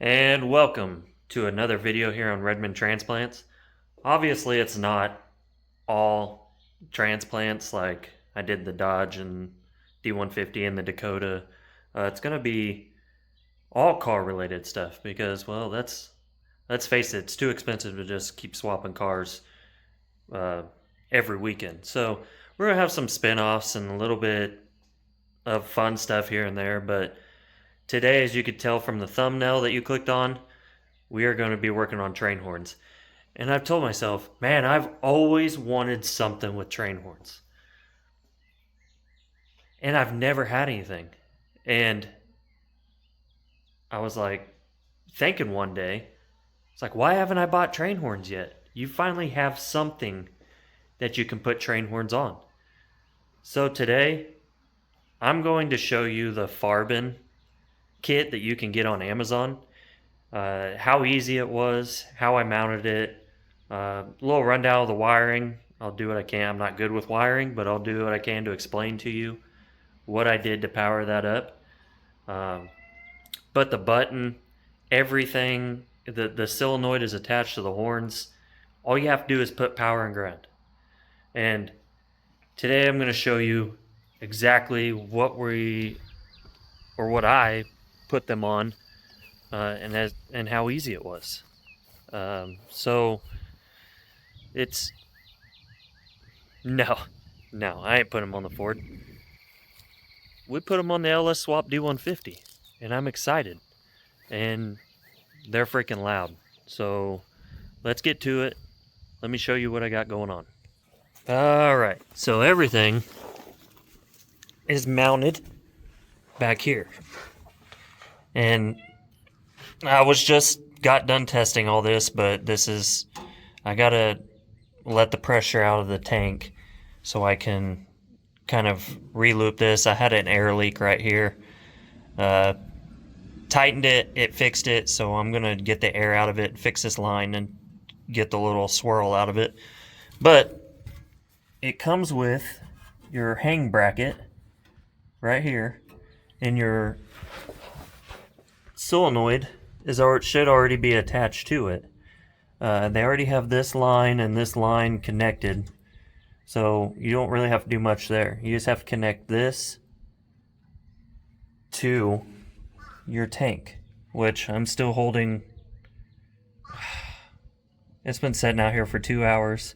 And welcome to another video here on Redmond Transplants. Obviously, it's not all transplants like I did the Dodge and D150 and the Dakota. It's going to be all car related stuff because, well, let's face it, it's too expensive to just keep swapping cars uh, every weekend. So we're going to have some spin-offs and a little bit of fun stuff here and there, but today, as you could tell from the thumbnail that you clicked on, we are going to be working on train horns. And I've told myself, man, I've always wanted something with train horns. And I've never had anything. And I was like, thinking one day, it's like, why haven't I bought train horns yet? You finally have something that you can put train horns on. So today, I'm going to show you the Farbin kit that you can get on Amazon. How easy it was, how I mounted it, a little rundown of the wiring. I'll do what I can. I'm not good with wiring, but I'll do what I can to explain to you what I did to power that up. But the button, everything, the solenoid is attached to the horns. All you have to do is put power and ground. And today I'm going to show you exactly what I put them on, and how easy it was. So it's no, I ain't put them on the Ford. We put them on the LS Swap D150, and I'm excited. And they're freaking loud. So let's get to it. Let me show you what I got going on. All right, so everything is mounted back here, and I got done testing all this, but I gotta let the pressure out of the tank so I can kind of re-loop this. I had an air leak right here. Tightened it, it fixed it, so I'm gonna get the air out of it, fix this line, and get the little swirl out of it. But it comes with your hang bracket right here, and your solenoid should already be attached to it. They already have this line and this line connected, so you don't really have to do much there. You just have to connect this to your tank, which I'm still holding. It's been sitting out here for 2 hours.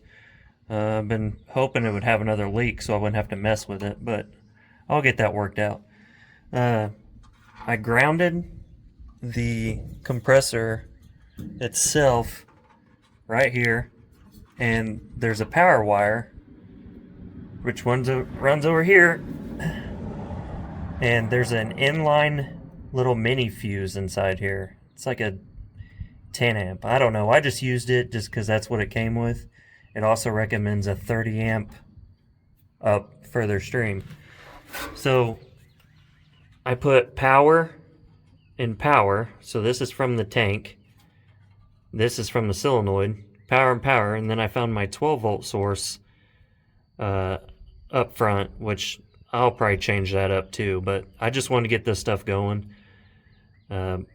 I've been hoping it would have another leak so I wouldn't have to mess with it, but I'll get that worked out. I grounded the compressor itself right here, and there's a power wire which runs over here, and there's an inline little mini fuse inside here. It's like a 10 amp. I don't know, I just used it just because that's what it came with. It also recommends a 30 amp up further stream. So I put power in power, so this is from the tank, this is from the solenoid, power and power, and then I found my 12 volt source up front, which I'll probably change that up too, but I just wanted to get this stuff going. But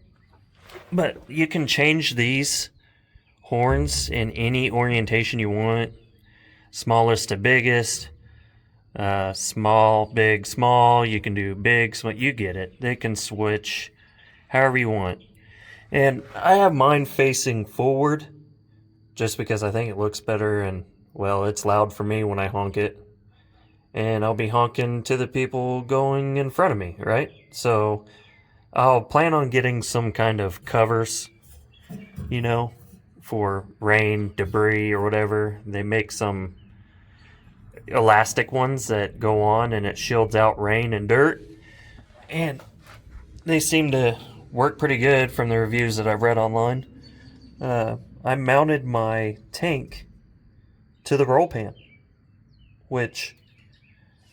you can change these horns in any orientation you want, smallest to biggest, small, big, small. You can do big, small, you get it. They can switch however you want. And I have mine facing forward just because I think it looks better, and well, it's loud for me when I honk it. And I'll be honking to the people going in front of me, right? So I'll plan on getting some kind of covers, for rain, debris, or whatever. They make some elastic ones that go on and it shields out rain and dirt. And they seem to work pretty good from the reviews that I've read online. I mounted my tank to the roll pan, which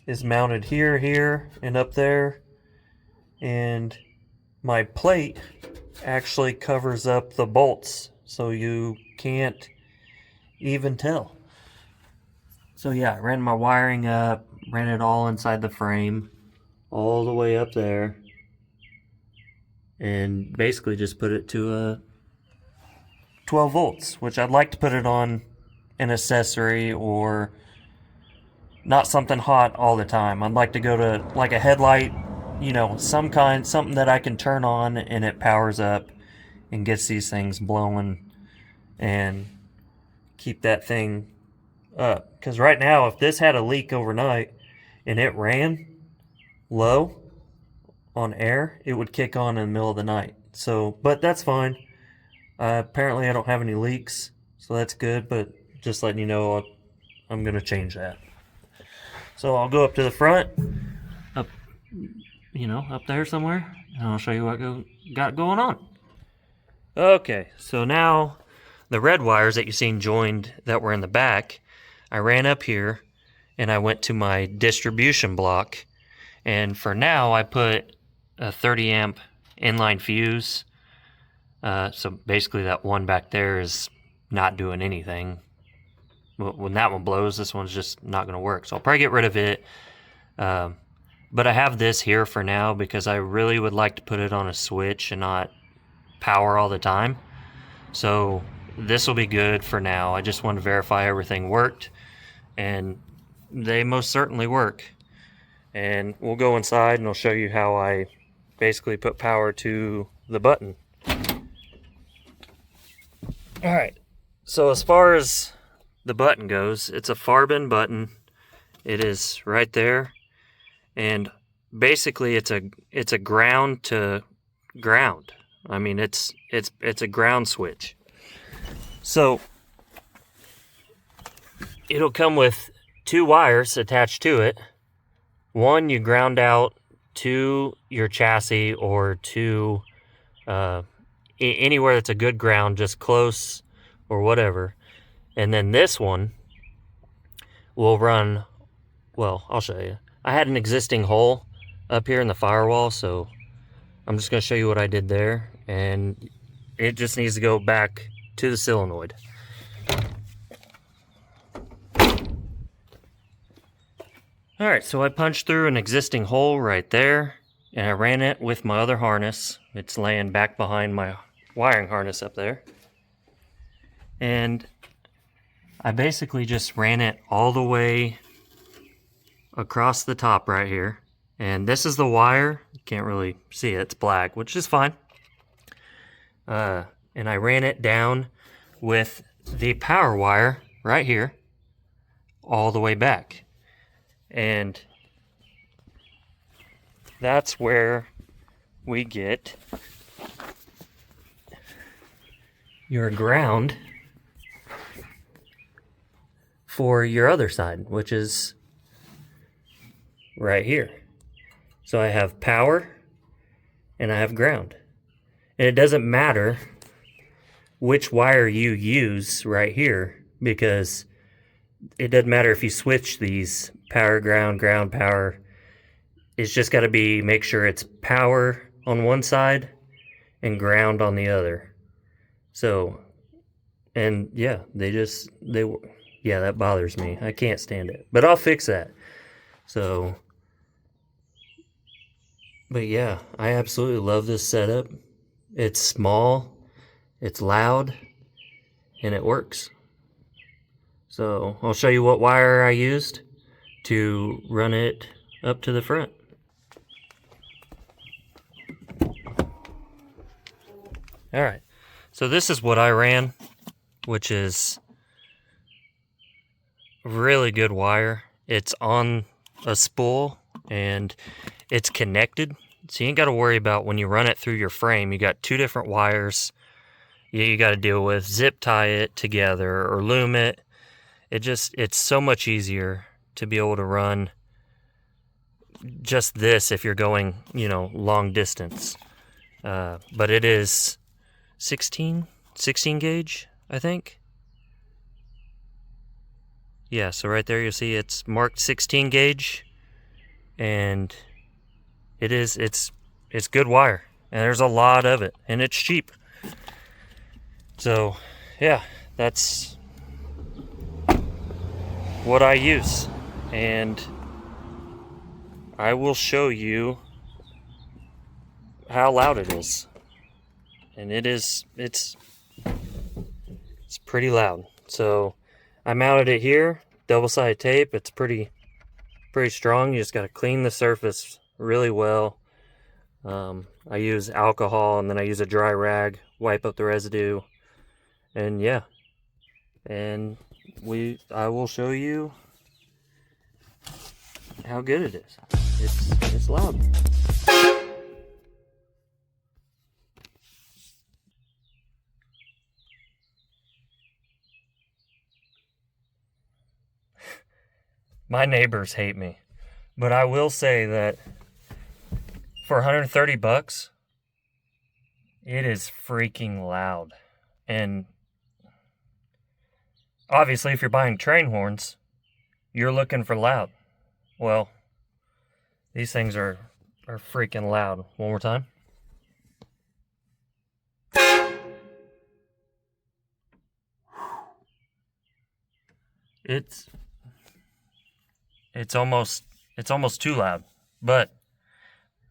is mounted here, and up there. And my plate actually covers up the bolts, so you can't even tell. So yeah, I ran my wiring up, ran it all inside the frame, all the way up there. and basically just put it to a 12 volts, which I'd like to put it on an accessory or not something hot all the time. I'd like to go to like a headlight, you know, something that I can turn on and it powers up and gets these things blowing and keep that thing up. Because right now, if this had a leak overnight and it ran low on air, it would kick on in the middle of the night. So, but that's fine. Apparently I don't have any leaks, so that's good, but just letting you know, I'm going to change that. So I'll go up to the front, up, you know, up there somewhere, and I'll show you what got going on. Okay, so now the red wires that you seen joined that were in the back, I ran up here and I went to my distribution block, and for now I put a 30 amp inline fuse. So basically that one back there is not doing anything. When that one blows, this one's just not going to work. So I'll probably get rid of it. But I have this here for now because I really would like to put it on a switch and not power all the time. So this will be good for now. I just want to verify everything worked, and they most certainly work. And we'll go inside and I'll show you how I basically put power to the button. Alright, so as far as the button goes, it's a Farbin button. It is right there, and basically it's a ground to ground. I mean, it's a ground switch. So it'll come with two wires attached to it. One you ground out to your chassis or to anywhere that's a good ground, just close or whatever. And then this one will run, well, I'll show you. I had an existing hole up here in the firewall, so I'm just going to show you what I did there. And it just needs to go back to the solenoid. Alright, so I punched through an existing hole right there, and I ran it with my other harness. It's laying back behind my wiring harness up there. And I basically just ran it all the way across the top right here. And this is the wire. You can't really see it. It's black, which is fine. And I ran it down with the power wire right here all the way back. And that's where we get your ground for your other side, which is right here. So I have power and I have ground. And it doesn't matter which wire you use right here, because it doesn't matter if you switch these power, ground, ground, power. It's just got to be, make sure it's power on one side and ground on the other. So, and yeah, yeah, that bothers me. I can't stand it, but I'll fix that. So, but yeah, I absolutely love this setup. It's small, it's loud, and it works. So I'll show you what wire I used to run it up to the front. Alright, so this is what I ran, which is really good wire. It's on a spool and it's connected, so you ain't got to worry about when you run it through your frame. You got two different wires you got to deal with. Zip tie it together or loom it. It's so much easier to be able to run just this if you're going, you know, long distance. But it is 16 gauge, I think. Yeah, so right there you'll see it's marked 16 gauge, and it's good wire, and there's a lot of it, and it's cheap. So yeah, that's what I use, and I will show you how loud it is. And it's pretty loud. So I mounted it here, double-sided tape. It's pretty strong. You just got to clean the surface really well. I use alcohol, and then I use a dry rag, wipe up the residue, and yeah. And I will show you how good it is. It's loud. My neighbors hate me, but I will say that for 130 bucks, it is freaking loud. And obviously, if you're buying train horns, you're looking for loud. Well, these things are freaking loud. One more time. It's almost too loud, but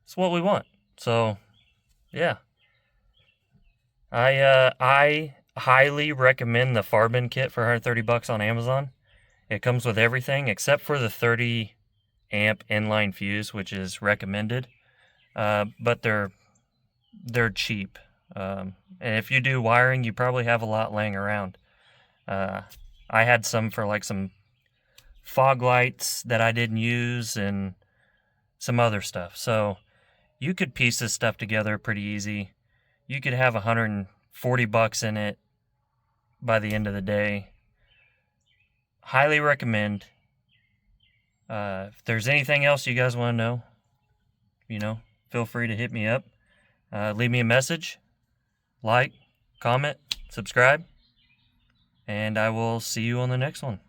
it's what we want. So, yeah. I highly recommend the Farben kit for 130 bucks on Amazon. It comes with everything except for the 30 amp inline fuse, which is recommended. But they're cheap. And if you do wiring, you probably have a lot laying around. I had some for like some fog lights that I didn't use and some other stuff. So you could piece this stuff together pretty easy. You could have 140 bucks in it by the end of the day. Highly recommend. If there's anything else you guys want to know, feel free to hit me up. Leave me a message, like, comment, subscribe, and I will see you on the next one.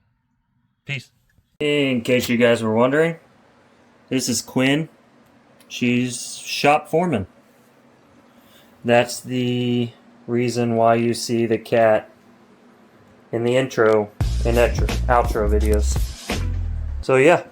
Peace. In case you guys were wondering, this is Quinn. She's shop foreman. That's the reason why you see the cat in the intro and outro videos. So yeah.